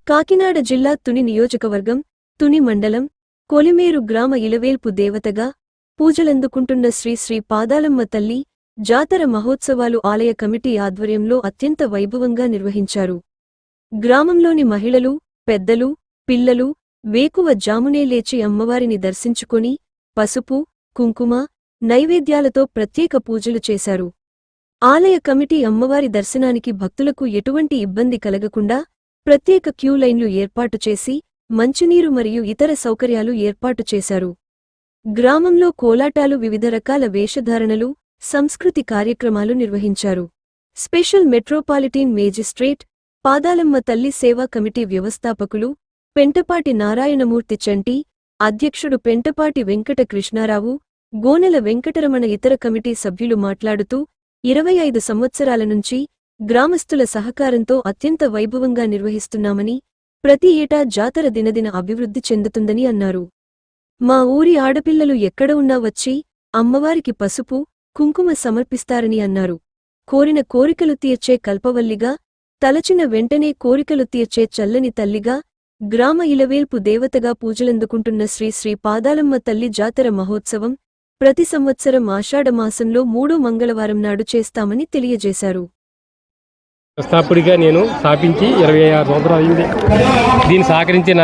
కాకినాడ జిల్లా తుని నియోజకవర్గం, తుని మండలం, కొలిమేరు గ్రామ ఇలవేల్పు దేవతగా పూజలందుకుంటున్న శ్రీ శ్రీ పాదాలమ్మ తల్లి జాతర మహోత్సవాలు ఆలయ కమిటీ ఆధ్వర్యంలో అత్యంత వైభవంగా నిర్వహించారు. గ్రామంలోని మహిళలు, పెద్దలు, పిల్లలు వేకువ జామునే లేచి అమ్మవారిని దర్శించుకొని పసుపు, కుంకుమ, నైవేద్యాలతో ప్రత్యేక పూజలు చేశారు. ఆలయ కమిటీ అమ్మవారి దర్శనానికి భక్తులకు ఎటువంటి ఇబ్బంది కలగకుండా ప్రత్యేక క్యూ లైన్లు ఏర్పాటు చేసి మంచినీరు మరియు ఇతర సౌకర్యాలు ఏర్పాటు చేశారు. గ్రామంలో కోలాటాలు, వివిధ రకాల వేషధారణలు, సంస్కృతి కార్యక్రమాలు నిర్వహించారు. స్పెషల్ మెట్రోపాలిటన్ మేజిస్ట్రేట్, పాదాలమ్మ తల్లి సేవా కమిటీ వ్యవస్థాపకులు పెంటపాటి నారాయణమూర్తి చంటి, అధ్యక్షుడు పెంటపాటి వెంకట కృష్ణారావు, గోనెల వెంకటరమణ ఇతర కమిటీ సభ్యులు మాట్లాడుతూ 25 సంవత్సరాల నుంచి గ్రామస్తుల సహకారంతో అత్యంత వైభవంగా నిర్వహిస్తున్నామని, ప్రతి ఏటా జాతర దినదిన అభివృద్ధి చెందుతుందని అన్నారు. మా ఊరి ఆడపిల్లలు ఎక్కడ ఉన్నా వచ్చి అమ్మవారికి పసుపు, కుంకుమ సమర్పిస్తారని అన్నారు. కోరిన కోరికలు తీర్చే కల్పవల్లిగా, తలచిన వెంటనే కోరికలు తీర్చే చల్లని తల్లిగా, గ్రామ ఇలవేల్పు దేవతగా పూజలందుకుంటున్న శ్రీ శ్రీ పాదాలమ్మ తల్లి జాతర మహోత్సవం ప్రతి సంవత్సరం ఆషాఢమాసంలో 3వ మంగళవారం నాడు చేస్తామని తెలియజేశారు. వ్యవస్థాపకుడిగా నేను స్థాపించి 26 సంవత్సరాలు అయింది. దీన్ని సహకరించిన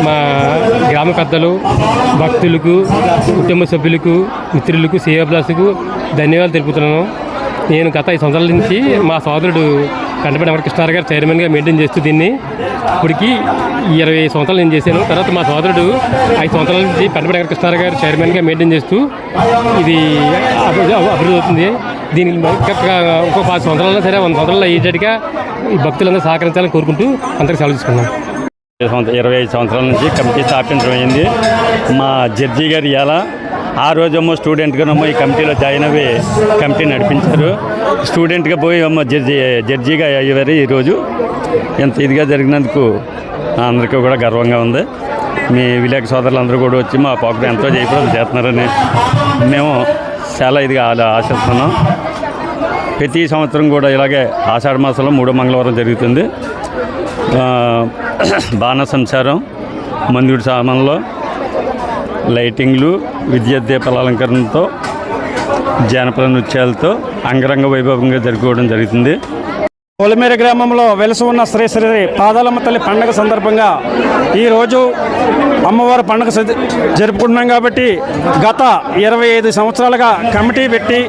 మా గ్రామ పెద్దలు, భక్తులకు, కుటుంబ సభ్యులకు, మిత్రులకు, సేవాభిలాసులకు ధన్యవాదాలు తెలుపుతున్నాను. నేను గత 5 సంవత్సరాల నుంచి మా సోదరుడు పెంటపాటి వెంకటకృష్ణారావు గారు చైర్మన్గా మెయింటైన్ చేస్తూ దీన్ని ఇప్పటికి 20 సంవత్సరాలు నేను చేశాను. తర్వాత మా సోదరుడు 5 సంవత్సరాల నుంచి పెంటపాటి వెంకటకృష్ణారావు గారు చైర్మన్గా మెయింటైన్ చేస్తూ ఇది అభివృద్ధి అవుతుంది. దీనికి ఇంకొక 10 సంవత్సరాలైనా సరే 100 సంవత్సరాలు అయ్యేటట్టుగా ఈ భక్తులందరూ సహకరించాలని కోరుకుంటూ అందరికీ సెలవు తీసుకున్నాం. 25 సంవత్సరాల నుంచి కమిటీ స్థాపించడం అయింది. మా జడ్జి గారు ఇలా ఆ రోజేమో స్టూడెంట్గానేమో ఈ కమిటీలో జాయిన్ అయ్యి కమిటీ నడిపించారు. స్టూడెంట్గా పోయి అమ్మ జడ్జిగా అయ్యేవారు. ఈరోజు ఎంత ఇదిగా జరిగినందుకు అందరికీ కూడా గర్వంగా ఉంది. మీ విలేక సోదరులందరూ కూడా వచ్చి మా ప్రోగ్రాం ఎంతో జయప్రదం చేస్తున్నారని మేము చాలా ఇదిగా ఆశిస్తున్నాం. ప్రతి సంవత్సరం కూడా ఇలాగే ఆషాఢ మాసంలో 3వ మంగళవారం జరుగుతుంది. బాణ సంచారం, మందుడి సామాన్లో లైటింగ్లు, విద్యుత్ దీపాల అలంకరణతో, జానపద నృత్యాలతో అంగరంగ వైభవంగా జరుపుకోవడం జరుగుతుంది. కొలిమేరు గ్రామంలో వెలసి ఉన్న శ్రీ శ్రీ పాదాలమ్మ తల్లి పండుగ సందర్భంగా ఈరోజు అమ్మవారి పండుగ జరుపుకుంటున్నాం. కాబట్టి గత 25 సంవత్సరాలుగా కమిటీ పెట్టి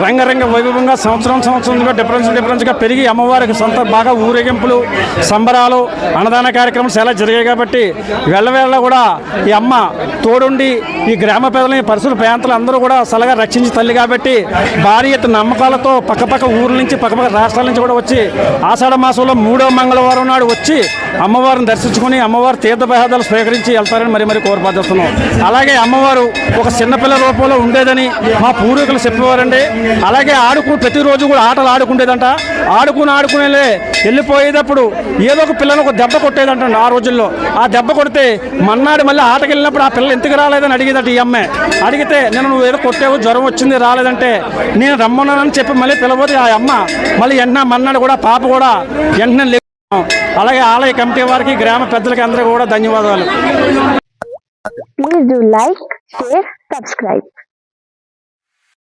రంగరంగ వైభవంగా సంవత్సరంగా డిఫరెన్స్గా పెరిగి అమ్మవారికి బాగా ఊరేగింపులు, సంబరాలు, అన్నదాన కార్యక్రమాలు చాలా జరిగాయి. కాబట్టి వెళ్ళవేళ కూడా ఈ అమ్మ తోడుండి ఈ గ్రామ పేదలని, పరిసర ప్రాంతాలు అందరూ కూడా సలగా రక్షించి తల్లి కాబట్టి భారీ ఎత్తున నమ్మకాలతో పక్కపక్క ఊర్ల నుంచి, పక్కపక్క రాష్ట్రాల నుంచి కూడా వచ్చి ఆషాఢ మాసంలో 3వ మంగళవారం నాడు వచ్చి అమ్మవారిని దర్శించుకుని అమ్మవారి తీర్థప్రసాదాలు స్వీకరించి వెళ్తారని మరి కోరిపడుతున్నాం. అలాగే అమ్మవారు ఒక చిన్నపిల్ల రూపంలో ఉండేదని మా పూర్వీకులు చెప్పేవారండి. అలాగే ప్రతిరోజు కూడా ఆటలు ఆడుకుండేదంట. ఆడుకునే వెళ్ళిపోయేటప్పుడు ఏదో ఒక పిల్లను ఒక దెబ్బ కొట్టేదంట. ఆ రోజుల్లో ఆ దెబ్బ కొడితే మన్నాడు మళ్ళీ ఆటకి వెళ్ళినప్పుడు ఆ పిల్లలు ఎందుకు రాలేదని అడిగేదట ఈ అమ్మాయి. అడిగితే నువ్వు ఏదో కొట్టావు, జ్వరం వచ్చింది రాలేదంటే నేను రమ్మన్నానని చెప్పి మళ్ళీ పిలవతే ఆ అమ్మ మళ్ళీ మన్నాడు కూడా పాప కూడా వెంటనే లేదు. అలాగే ఆలయ కమిటీ వారికి, గ్రామ పెద్దలకి అందరికీ కూడా ధన్యవాదాలు. Please do like, share, subscribe.